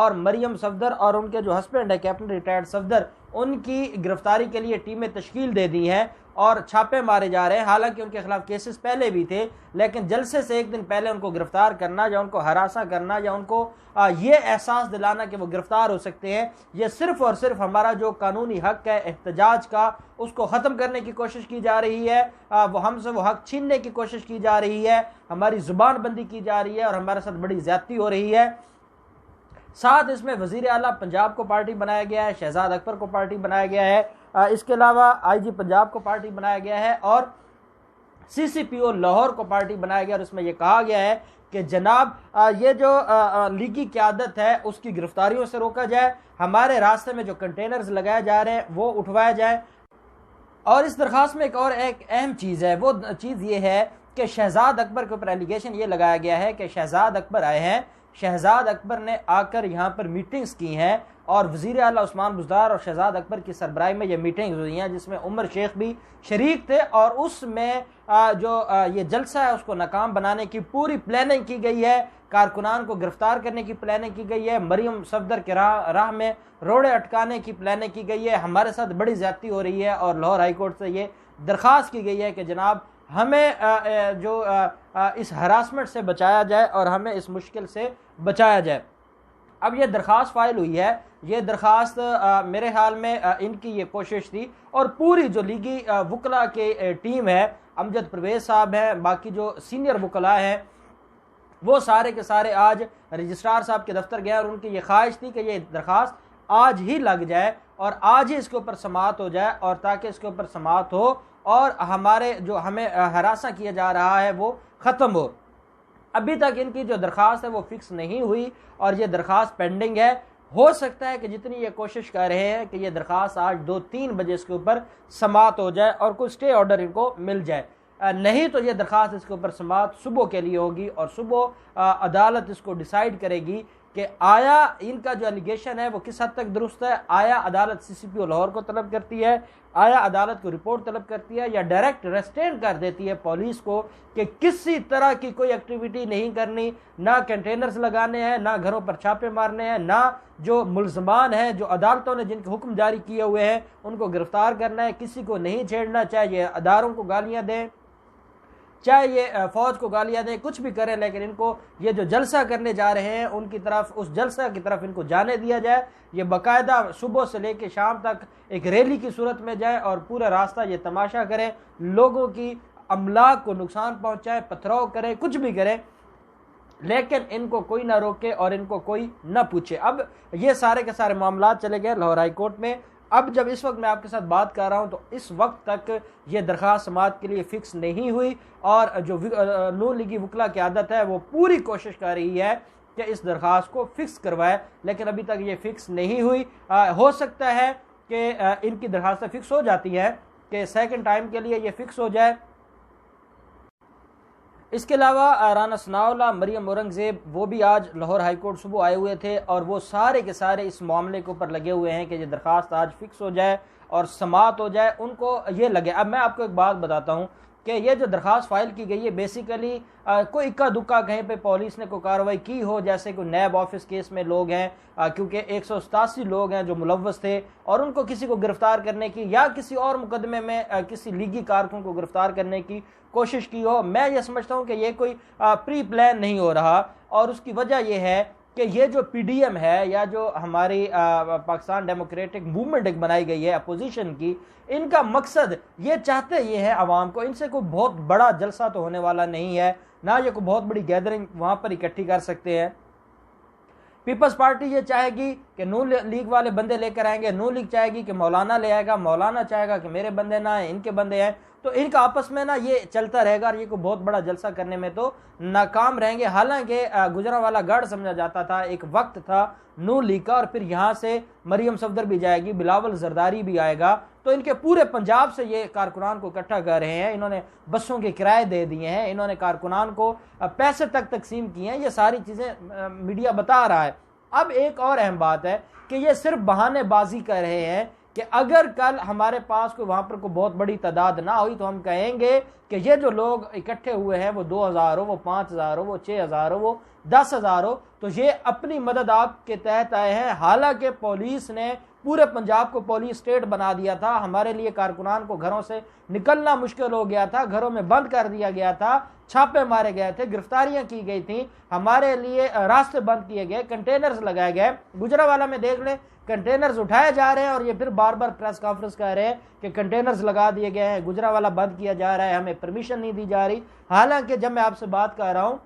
اور مریم صفدر اور ان کے جو ہسبینڈ ہے کیپٹن ریٹائرڈ صفدر، ان کی گرفتاری کے لیے ٹیمیں تشکیل دے دی ہیں اور چھاپے مارے جا رہے ہیں۔ حالانکہ ان کے خلاف کیسز پہلے بھی تھے، لیکن جلسے سے ایک دن پہلے ان کو گرفتار کرنا یا ان کو ہراساں کرنا یا ان کو یہ احساس دلانا کہ وہ گرفتار ہو سکتے ہیں، یہ صرف اور صرف ہمارا جو قانونی حق ہے احتجاج کا، اس کو ختم کرنے کی کوشش کی جا رہی ہے، وہ ہم سے وہ حق چھیننے کی کوشش کی جا رہی ہے، ہماری زبان بندی کی جا رہی ہے اور ہمارے ساتھ بڑی زیادتی ہو رہی ہے۔ ساتھ اس میں وزیر اعلیٰ پنجاب کو پارٹی بنایا گیا ہے، شہزاد اکبر کو پارٹی بنایا گیا ہے، اس کے علاوہ آئی جی پنجاب کو پارٹی بنایا گیا ہے اور سی سی پی او لاہور کو پارٹی بنایا گیا، اور اس میں یہ کہا گیا ہے کہ جناب یہ جو لیگی قیادت ہے اس کی گرفتاریوں سے روکا جائے، ہمارے راستے میں جو کنٹینرز لگائے جا رہے ہیں وہ اٹھوایا جائے۔ اور اس درخواست میں ایک اہم چیز ہے، وہ چیز یہ ہے کہ شہزاد اکبر کے اوپر ایلیگیشن یہ لگایا گیا ہے کہ شہزاد اکبر آئے ہیں، شہزاد اکبر نے آ کر یہاں پر میٹنگز کی ہیں اور وزیر اعلیٰ عثمان بزدار اور شہزاد اکبر کی سربراہی میں یہ میٹنگز ہوئی ہیں جس میں عمر شیخ بھی شریک تھے، اور اس میں جو یہ جلسہ ہے اس کو ناکام بنانے کی پوری پلاننگ کی گئی ہے، کارکنان کو گرفتار کرنے کی پلاننگ کی گئی ہے، مریم صفدر کے راہ میں روڑے اٹکانے کی پلاننگ کی گئی ہے، ہمارے ساتھ بڑی زیادتی ہو رہی ہے اور لاہور ہائی کورٹ سے یہ درخواست کی گئی ہے کہ جناب ہمیں جو اس ہراسمنٹ سے بچایا جائے اور ہمیں اس مشکل سے بچایا جائے۔ اب یہ درخواست فائل ہوئی ہے، یہ درخواست میرے خیال میں ان کی یہ کوشش تھی، اور پوری جو لیگی وکلاء کی ٹیم ہے، امجد پرویز صاحب ہیں، باقی جو سینئر وکلاء ہیں، وہ سارے کے سارے آج رجسٹرار صاحب کے دفتر گئے اور ان کی یہ خواہش تھی کہ یہ درخواست آج ہی لگ جائے اور آج ہی اس کے اوپر سماعت ہو جائے، اور تاکہ اس کے اوپر سماعت ہو اور ہمارے جو ہمیں ہراساں کیا جا رہا ہے وہ ختم ہو۔ ابھی تک ان کی جو درخواست ہے وہ فکس نہیں ہوئی اور یہ درخواست پینڈنگ ہے۔ ہو سکتا ہے کہ جتنی یہ کوشش کر رہے ہیں کہ یہ درخواست آج 2-3 بجے اس کے اوپر سماعت ہو جائے اور کوئی اسٹے آرڈر ان کو مل جائے، نہیں تو یہ درخواست اس کے اوپر سماعت صبح کے لیے ہوگی اور صبح عدالت اس کو ڈیسائیڈ کرے گی کہ آیا ان کا جو الیگیشن ہے وہ کس حد تک درست ہے، آیا عدالت سی سی پی او لاہور کو طلب کرتی ہے، آیا عدالت کو رپورٹ طلب کرتی ہے، یا ڈائریکٹ ریسٹرین کر دیتی ہے پولیس کو کہ کسی طرح کی کوئی ایکٹیویٹی نہیں کرنی، نہ کنٹینرز لگانے ہیں، نہ گھروں پر چھاپے مارنے ہیں، نہ جو ملزمان ہیں جو عدالتوں نے جن کے حکم جاری کیے ہوئے ہیں ان کو گرفتار کرنا ہے، کسی کو نہیں چھیڑنا، چاہے یہ اداروں کو گالیاں دیں، چاہے یہ فوج کو گالیاں دیں، کچھ بھی کریں، لیکن ان کو یہ جو جلسہ کرنے جا رہے ہیں ان کی طرف، اس جلسہ کی طرف ان کو جانے دیا جائے، یہ باقاعدہ صبح سے لے کے شام تک ایک ریلی کی صورت میں جائیں اور پورا راستہ یہ تماشا کریں، لوگوں کی املاک کو نقصان پہنچائیں، پتھراؤ کریں، کچھ بھی کریں، لیکن ان کو کوئی نہ روکے اور ان کو کوئی نہ پوچھے۔ اب یہ سارے کے سارے معاملات چلے گئے لاہور ہائی کورٹ میں۔ اب جب اس وقت میں آپ کے ساتھ بات کر رہا ہوں تو اس وقت تک یہ درخواست سماعت کے لیے فکس نہیں ہوئی، اور جو نون لیگی وکلا کی عادت ہے وہ پوری کوشش کر رہی ہے کہ اس درخواست کو فکس کروائے، لیکن ابھی تک یہ فکس نہیں ہوئی۔ ہو سکتا ہے کہ ان کی درخواستیں فکس ہو جاتی ہیں کہ سیکنڈ ٹائم کے لیے یہ فکس ہو جائے۔ اس کے علاوہ رانا ثناء اللہ، مریم اورنگزیب، وہ بھی آج لاہور ہائی کورٹ صبح آئے ہوئے تھے اور وہ سارے کے سارے اس معاملے کے اوپر لگے ہوئے ہیں کہ یہ درخواست آج فکس ہو جائے اور سماعت ہو جائے، ان کو یہ لگے۔ اب میں آپ کو ایک بات بتاتا ہوں کہ یہ جو درخواست فائل کی گئی ہے بیسیکلی کوئی اکا دکا کہیں پہ پولیس نے کوئی کارروائی کی ہو، جیسے کوئی نیب آفس کیس میں لوگ ہیں، کیونکہ 187 لوگ ہیں جو ملوث تھے اور ان کو کسی کو گرفتار کرنے کی یا کسی اور مقدمے میں کسی لیگی کارکن کو گرفتار کرنے کی کوشش کی ہو۔ میں یہ سمجھتا ہوں کہ یہ کوئی پری پلان نہیں ہو رہا، اور اس کی وجہ یہ ہے کہ یہ جو پی ڈی ایم ہے یا جو ہماری پاکستان ڈیموکریٹک موومنٹ ایک بنائی گئی ہے اپوزیشن کی، ان کا مقصد یہ چاہتے یہ ہے عوام کو، ان سے کوئی بہت بڑا جلسہ تو ہونے والا نہیں ہے، نہ یہ کوئی بہت بڑی گیدرنگ وہاں پر اکٹھی کر سکتے ہیں۔ پیپلز پارٹی یہ چاہے گی کہ نون لیگ والے بندے لے کر آئیں گے، نون لیگ چاہے گی کہ مولانا لے آئے گا، مولانا چاہے گا کہ میرے بندے نہ ہیں، ان کے بندے ہیں، تو ان کا آپس میں نا یہ چلتا رہے گا اور یہ کوئی بہت بڑا جلسہ کرنے میں تو ناکام رہیں گے۔ حالانکہ گجرانوالا گڑھ سمجھا جاتا تھا، ایک وقت تھا نون لیگ کا، اور پھر یہاں سے مریم صفدر بھی جائے گی، بلاول زرداری بھی آئے گا، تو ان کے پورے پنجاب سے یہ کارکنان کو اکٹھا کر رہے ہیں، انہوں نے بسوں کے کرائے دے دیے ہیں، انہوں نے کارکنان کو پیسے تک تقسیم کیے ہیں، یہ ساری چیزیں میڈیا بتا رہا ہے۔ اب ایک اور اہم بات ہے کہ یہ صرف بہانے بازی کر رہے ہیں کہ اگر کل ہمارے پاس کوئی وہاں پر کوئی بہت بڑی تعداد نہ ہوئی تو ہم کہیں گے کہ یہ جو لوگ اکٹھے ہوئے ہیں وہ 2000 ہو، وہ 5000 ہو، وہ 6000 ہو، وہ 10,000 ہو تو یہ اپنی مدد آپ کے تحت آئے ہیں۔ حالانکہ پولیس نے پورے پنجاب کو پولیس اسٹیٹ بنا دیا تھا، ہمارے لیے کارکنان کو گھروں سے نکلنا مشکل ہو گیا تھا، گھروں میں بند کر دیا گیا تھا، چھاپے مارے گئے تھے، گرفتاریاں کی گئی تھیں، ہمارے لیے راستے بند کیے گئے، کنٹینرز لگائے گئے۔ گجرانوالہ میں دیکھ لیں کنٹینرز اٹھائے جا رہے ہیں اور یہ پھر بار بار پریس کانفرنس کہہ رہے ہیں کہ کنٹینرز لگا دیے گئے ہیں، گجرانوالہ بند کیا جا رہا ہے، ہمیں پرمیشن نہیں دی جا رہی۔ حالانکہ جب میں آپ سے بات کر رہا ہوں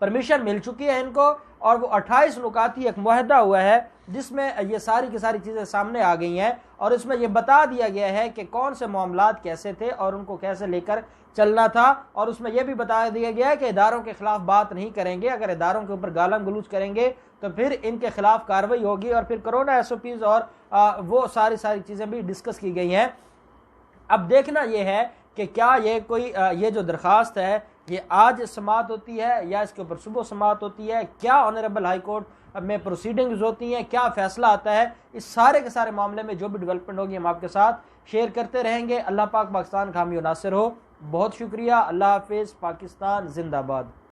پرمیشن مل چکی ہے ان کو، اور وہ 28 نکاتی ایک معاہدہ ہوا ہے جس میں یہ ساری کی ساری چیزیں سامنے آ گئی ہیں، اور اس میں یہ بتا دیا گیا ہے کہ کون سے معاملات کیسے تھے اور ان کو کیسے لے کر چلنا تھا، اور اس میں یہ بھی بتا دیا گیا ہے کہ اداروں کے خلاف بات نہیں کریں گے، اگر اداروں کے اوپر گالاں گلوچ کریں گے تو پھر ان کے خلاف کارروائی ہوگی، اور پھر کرونا SOPs اور وہ ساری چیزیں بھی ڈسکس کی گئی ہیں۔ اب دیکھنا یہ ہے کہ کیا یہ کوئی یہ جو درخواست ہے یہ آج سماعت ہوتی ہے یا اس کے اوپر صبح سماعت ہوتی ہے، کیا آنریبل ہائی کورٹ میں پروسیڈنگز ہوتی ہیں، کیا فیصلہ آتا ہے، اس سارے کے سارے معاملے میں جو بھی ڈیولپمنٹ ہوگی ہم آپ کے ساتھ شیئر کرتے رہیں گے۔ اللہ پاک پاکستان کا حامی و ناصر ہو۔ بہت شکریہ، اللہ حافظ، پاکستان زندہ باد۔